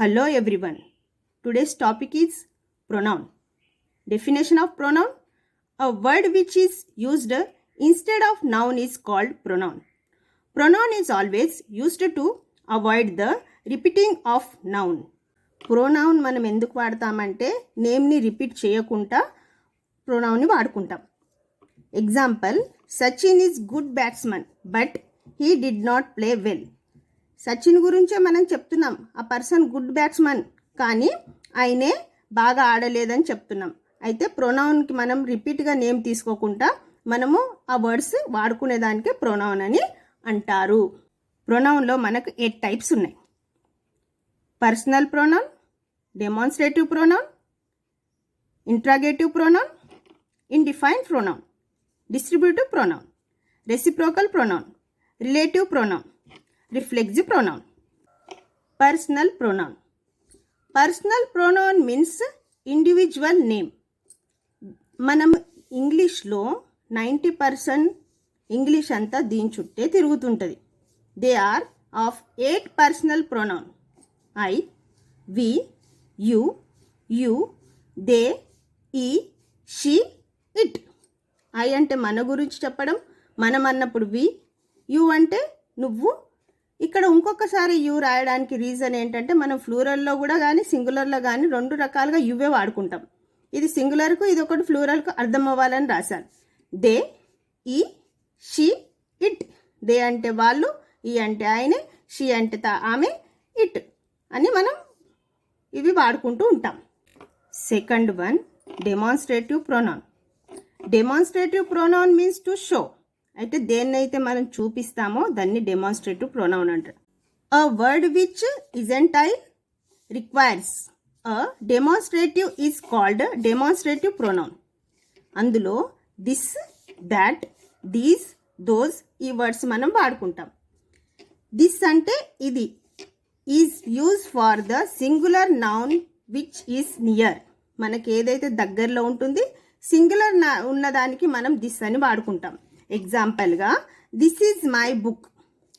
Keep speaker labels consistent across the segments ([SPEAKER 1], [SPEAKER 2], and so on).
[SPEAKER 1] Hello everyone. Today's topic is pronoun. Definition of pronoun. A word which is used instead of noun is called pronoun. Pronoun is always used to avoid the repeating of noun. Pronoun మనం ఎందుకు వాడతామంటే నేమ్ని repeat చేయకుండా ప్రొనౌన్ని వాడుకుంటాం. Example, Sachin is good batsman but he did not play well. Sachin గురించే మనం చెప్తున్నాం, ఆ person good batsman కానీ ఆయనే బాగా ఆడలేదని చెప్తున్నాం. అయితే ప్రొనౌన్కి మనం రిపీట్గా నేమ్ తీసుకోకుండా మనము ఆ వర్డ్స్ వాడుకునేదానికే ప్రొనౌన్ అని అంటారు. ప్రొనౌన్లో మనకు 8 టైప్స్ ఉన్నాయి. Personal pronoun, demonstrative pronoun, interrogative pronoun, indefinite pronoun, distributive pronoun, reciprocal pronoun, relative pronoun, reflexive pronoun. Personal pronoun. Personal pronoun means individual name. మనం ఇంగ్లీష్లో 90% ఇంగ్లీష్ అంతా దీని చుట్టే తిరుగుతుంటుంది. They are of 8 personal pronoun. I, we, you, they, he, she, it. I అంటే మన గురించి చెప్పడం, మనం అన్నప్పుడు వి. యు అంటే నువ్వు. ఇక్కడ ఇంకొకసారి యు రాయడానికి రీజన్ ఏంటంటే మనం ఫ్లూరల్లో కూడా కానీ సింగులర్లో కానీ 2 రకాలుగా యువే వాడుకుంటాం. ఇది సింగులర్కు, ఇది ఒకటి ఫ్లూరల్కు అర్థం అవ్వాలని రాశాను. They, he, she, it. They అంటే వాళ్ళు, ఈ అంటే ఆయనే, షీ అంటే ఆమె, ఇట్ అని మనం ఇవి వాడుకుంటూ ఉంటాం. Second one, demonstrative pronoun. Demonstrative pronoun means to show. అయితే దేన్నైతే మనం చూపిస్తామో దాన్ని డెమాన్స్ట్రేటివ్ ప్రొనౌన్ అంటారు. A word which is entail requires a demonstrative is called demonstrative pronoun. అందులో దిస్, దాట్, దీస్, దోస్ ఈ వర్డ్స్ మనం వాడుకుంటాం. దిస్ అంటే ఇది. Is use for the singular noun which is near. మనకి ఏదైతే దగ్గరలో ఉంటుంది సింగులర్ ఉన్నదానికి మనం దిస్ అని వాడుకుంటాం. ఎగ్జాంపుల్గా, దిస్ ఈజ్ మై బుక్.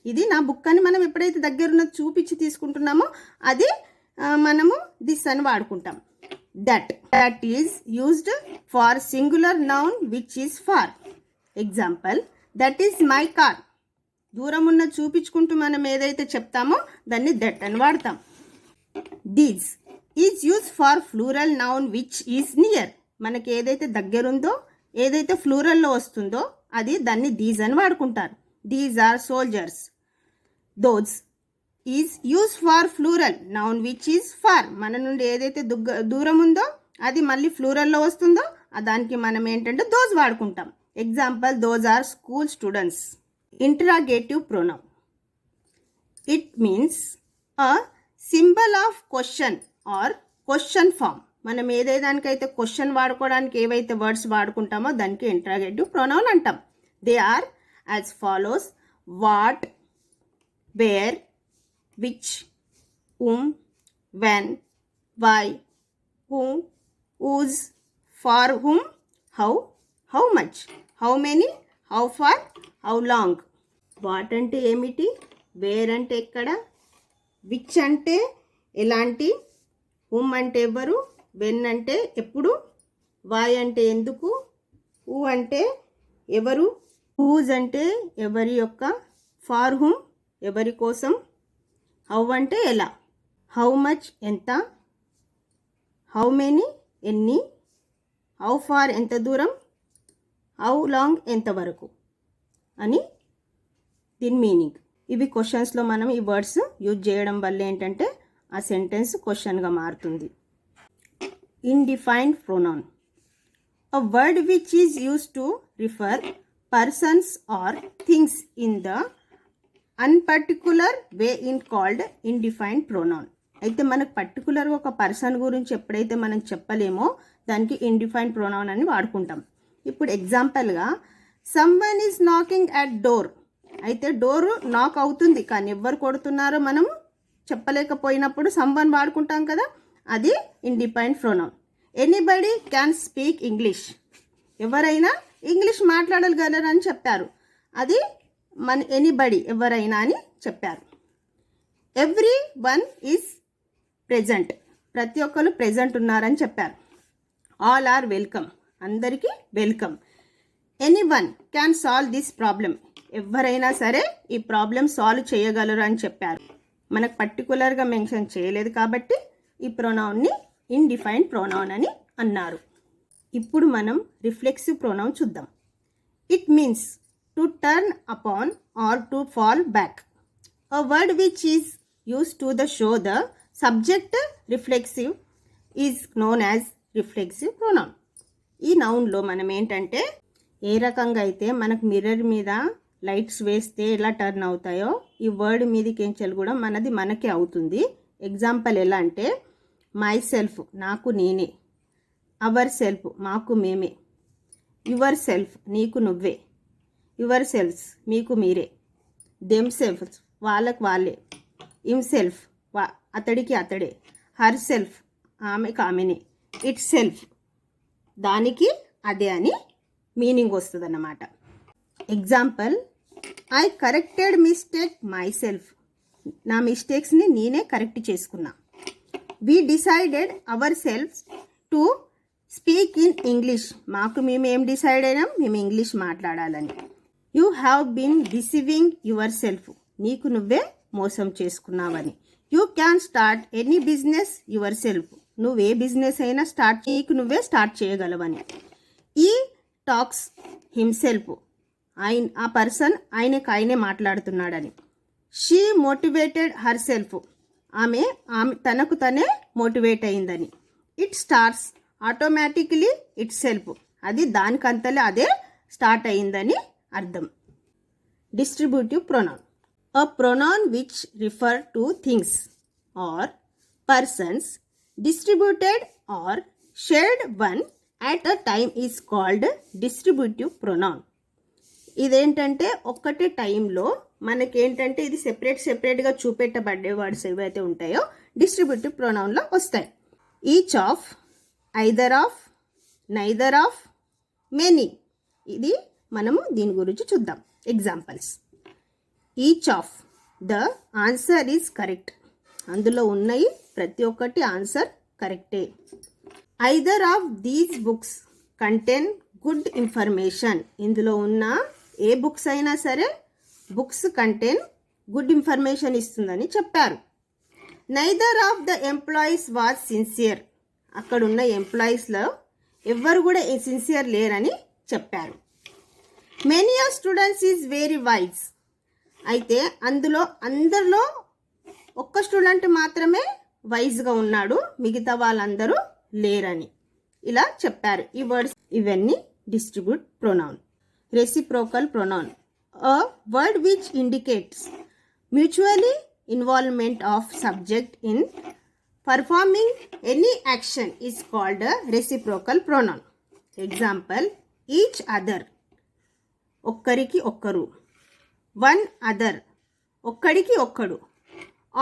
[SPEAKER 1] ఇది నా బుక్ అని మనం ఎప్పుడైతే దగ్గరున్నది చూపించి తీసుకుంటున్నామో అది మనము దిస్ అని వాడుకుంటాం. That is used for singular noun which is far. Example, that is my car. దూరం ఉన్న చూపించుకుంటూ మనం ఏదైతే చెప్తామో దాన్ని దట్ అని వాడతాం. These is use for plural noun which is near. మనకి ఏదైతే దగ్గరుందో ఏదైతే ఫ్లూరల్లో వస్తుందో అది దాన్ని దీస్ అని వాడుకుంటారు. These are soldiers. Those is use for plural noun which is far. మన నుండి ఏదైతే దూరం ఉందో అది మళ్ళీ ఫ్లూరల్లో వస్తుందో దానికి మనం ఏంటంటే దోస్ వాడుకుంటాం. Example, those are school students. Interrogative pronoun. It means a symbol of question or question form. మనం ఏదైదానికైతే క్వశ్చన్ వాడుకోవడానికి ఏవైతే వర్డ్స్ వాడుకుంటామో దానికి ఇంటరాగేటివ్ ప్రొనౌన్ అంటాం. They are as follows: what, where, which, whom, when, why, who, whose, for whom, how much, how many, how far, how long. What అంటే ఏమిటి, wear అంటే ఎక్కడ, విచ్ అంటే ఎలాంటి, whom అంటే ఎవరు, వెన్ అంటే ఎప్పుడు, వై అంటే ఎందుకు, హూ అంటే ఎవరు, హూజ్ అంటే ఎవరి యొక్క, ఫార్ హూమ్ ఎవరి కోసం, హౌ అంటే ఎలా, హౌ మచ్ ఎంత, హౌ మెనీ ఎన్ని, హౌ ఫార్ ఎంత దూరం, హౌ లాంగ్ ఎంతవరకు అని దీని మీనింగ్. ఇవి క్వశ్చన్స్లో మనం ఈ వర్డ్స్ యూజ్ చేయడం వల్ల ఏంటంటే ఆ సెంటెన్స్ క్వశ్చన్గా మారుతుంది. ఇండిఫైన్డ్ pronoun. A word which is used to refer persons or things in the unparticular way is called indefined pronoun. అయితే మనకు పర్టికులర్గా ఒక పర్సన్ గురించి ఎప్పుడైతే మనం చెప్పలేమో దానికి ఇండిఫైన్డ్ ప్రొనౌన్ అని వాడుకుంటాం. ఇప్పుడు ఎగ్జాంపుల్గా, someone is knocking at door. అయితే డోరు నాక్ అవుతుంది కానీ ఎవరు కొడుతున్నారో మనం చెప్పలేకపోయినప్పుడు సమ్వన్ వాడుకుంటాం కదా, అది indefinite pronoun. Anybody can speak English. ఎవరైనా ఇంగ్లీష్ మాట్లాడగలరని చెప్పారు, అది మన ఎనీబడి ఎవరైనా అని చెప్పారు. ఎవ్రీ వన్ ఈజ్ ప్రెజెంట్, ప్రతి ఒక్కరు ప్రెజెంట్ ఉన్నారని చెప్పారు. ఆల్ ఆర్ వెల్కమ్, అందరికీ welcome. Anyone can solve this problem, ఎవరైనా సరే ఈ ప్రాబ్లం సాల్వ్ చేయగలరు అని చెప్పారు. మనకు పర్టికులర్గా మెన్షన్ చేయలేదు కాబట్టి ఈ ప్రొనౌన్ని ఇండిఫైన్డ్ ప్రొనౌన్ అని అన్నారు. ఇప్పుడు మనం రిఫ్లెక్సివ్ ప్రొనౌన్ చూద్దాం. It means to turn upon or to fall back. A word which is used to show the subject reflexive is known as reflexive pronoun. ఈ నౌన్లో మనం ఏంటంటే ఏ రకంగా అయితే మనకు మిర్రర్ మీద లైట్స్ వేస్తే ఎలా టర్న్ అవుతాయో ఈ వర్డ్ మీదకించెలు కూడా మనకే అవుతుంది. ఎగ్జాంపుల్ ఎలా అంటే మై సెల్ఫ్, నాకు నేనే. అవర్ సెల్ఫ్, మాకు మేమే. యువర్ సెల్ఫ్, నీకు నువ్వే. యువర్ సెల్ఫ్స్, మీకు మీరే. దెమ్ సెల్ఫ్స్, వాళ్ళకు వాళ్ళే. హిమ్సెల్ఫ్, అతడికి అతడే. హర్ సెల్ఫ్, ఆమెకు ఆమెనే. ఇట్ సెల్ఫ్, దానికి అదే అని మీనింగ్ వస్తుంది అన్నమాట. Example, I corrected mistake myself, నా మిస్టేక్స్ని నేనే కరెక్ట్ చేసుకున్నా. We decided ourselves to speak in English, మాకు మేము ఏం డిసైడ్ అయినాం, మేము ఇంగ్లీష్ మాట్లాడాలని. You have been deceiving yourself, నీకు నువ్వే మోసం చేసుకున్నావని. You can start any business yourself, నువ్వే బిజినెస్ అయినా నీకు నువ్వే స్టార్ట్ చేయగలవని. ఈ టాక్స్ హిమ్సెల్ఫ్, ఆ పర్సన్ ఆయనే మాట్లాడుతున్నాడని. షీ మోటివేటెడ్ హర్ సెల్ఫ్, ఆమె తనకు తనే మోటివేట్ అయిందని. It starts automatically it self, అది దానికంతలే అదే స్టార్ట్ అయిందని అర్థం. Distributive pronoun, a pronoun which refer to things or persons distributed or shared one at a time is called distributive pronoun. ఇదేంటంటే ఒక్కటే టైంలో మనకేంటంటే ఇది సెపరేట్గా చూపెట్టబడే వర్డ్స్ ఏవైతే ఉంటాయో డిస్ట్రిబ్యూటివ్ ప్రొనౌన్లో వస్తాయి. Each of, either of, neither of, many. ఇది మనము దీని గురించి చూద్దాం. Examples, each of, the answer is correct, అందులో ఉన్నాయి ప్రతి ఒక్కటి ఆన్సర్ కరెక్టే. Either of these books contain good information, ఇందులో ఉన్న ఏ బుక్స్ అయినా సరే బుక్స్ కంటైన్ గుడ్ ఇన్ఫర్మేషన్ ఇస్తుందని చెప్పారు. Neither of the employees was sincere, అక్కడ ఉన్న ఎంప్లాయీస్లో ఎవ్వరు కూడా సిన్సియర్ లేరని చెప్పారు. Many of students is very wise, అయితే అందరిలో ఒక్క స్టూడెంట్ మాత్రమే వైజ్గా ఉన్నాడు, మిగతా వాళ్ళందరూ లేరని ఇలా చెప్పారు. ఈ వర్డ్స్ ఇవన్నీ distribute pronoun. Reciprocal pronoun, a word which indicates mutually involvement of subject in performing any action is called a reciprocal pronoun. Example, each other, ఒక్కరికి ఒక్కరు. వన్ అదర్, ఒక్కడికి ఒక్కడు.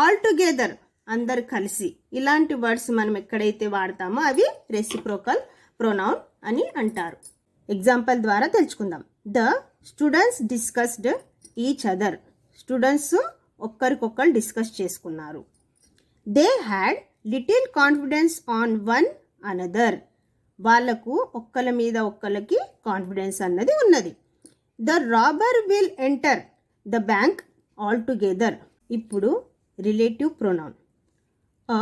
[SPEAKER 1] ఆల్ టుగెదర్, అందరు కలిసి. ఇలాంటి వర్డ్స్ మనం ఎక్కడైతే వాడతామో అవి రెసిప్రోకల్ ప్రొనౌన్ అని అంటారు. ఎగ్జాంపుల్ ద్వారా తెలుసుకుందాం. The students discussed each other, students ఒక్కరికొక్కరు డిస్కస్ చేసుకున్నారు. They had little confidence on one another, వాళ్లకు ఒక్కల మీద ఒక్కలకి కాన్ఫిడెన్స్ అన్నది ఉన్నది. The robber will enter the bank all together. Relative రిలేటివ్ ప్రొనౌన్, a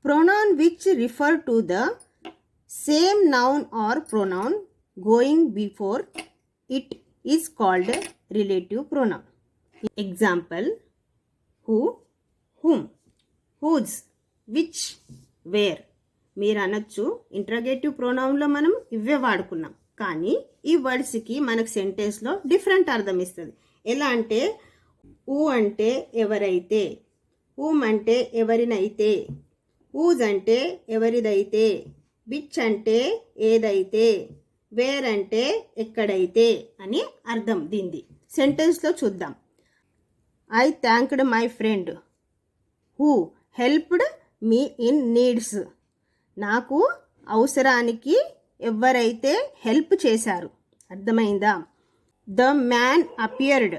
[SPEAKER 1] pronoun which refer to the same noun or pronoun going before it is called relative pronoun. Example, who, whom, whose, which, where. మీరు అనొచ్చు ఇంట్రగేటివ్ ప్రొనౌన్లో మనం ఇవే వాడుకున్నాం, కానీ ఈ వర్డ్స్కి మనకు సెంటెన్స్లో different అర్థం ఇస్తుంది. ఎలా అంటే ఊ అంటే ఎవరైతే, ఊమ్ అంటే ఎవరినైతే, ఊజ్ అంటే ఎవరిదైతే, విచ్ అంటే ఏదైతే, వేర్ అంటే ఎక్కడైతే అని అర్థం దీనిది. సెంటెన్స్లో చూద్దాం. I thanked my friend who helped me in needs. నాకు అవసరానికి ఎవరైతే హెల్ప్ చేశారు. అర్థమైందా? The man appeared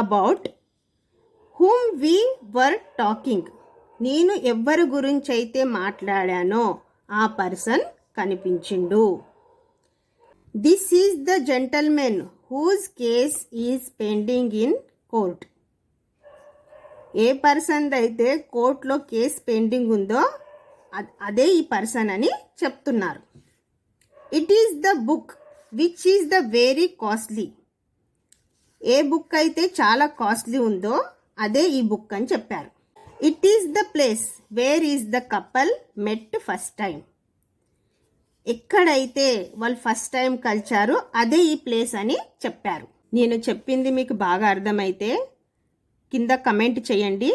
[SPEAKER 1] about whom we were talking. నేను ఎవ్వరి గురించి అయితే మాట్లాడానో ఆ పర్సన్ కనిపించిండు. This is the gentleman whose case is pending in court. ఏ పర్సన్ అయితే కోర్టులో కేసు పెండింగ్ ఉందో అదే ఈ పర్సన్ అని చెప్తున్నారు. It is the book which is the very costly. A book అయితే చాలా కాస్ట్లీ ఉందో అదే ఈ బుక్ అని చెప్పారు. It is the place where is the couple met first time. ఎక్కడైతే వాళ్ళు ఫస్ట్ టైం కలిచారో అదే ఈ ప్లేస్ అని చెప్పారు. నేను చెప్పింది మీకు బాగా అర్థమైతే కింద కమెంట్ చేయండి.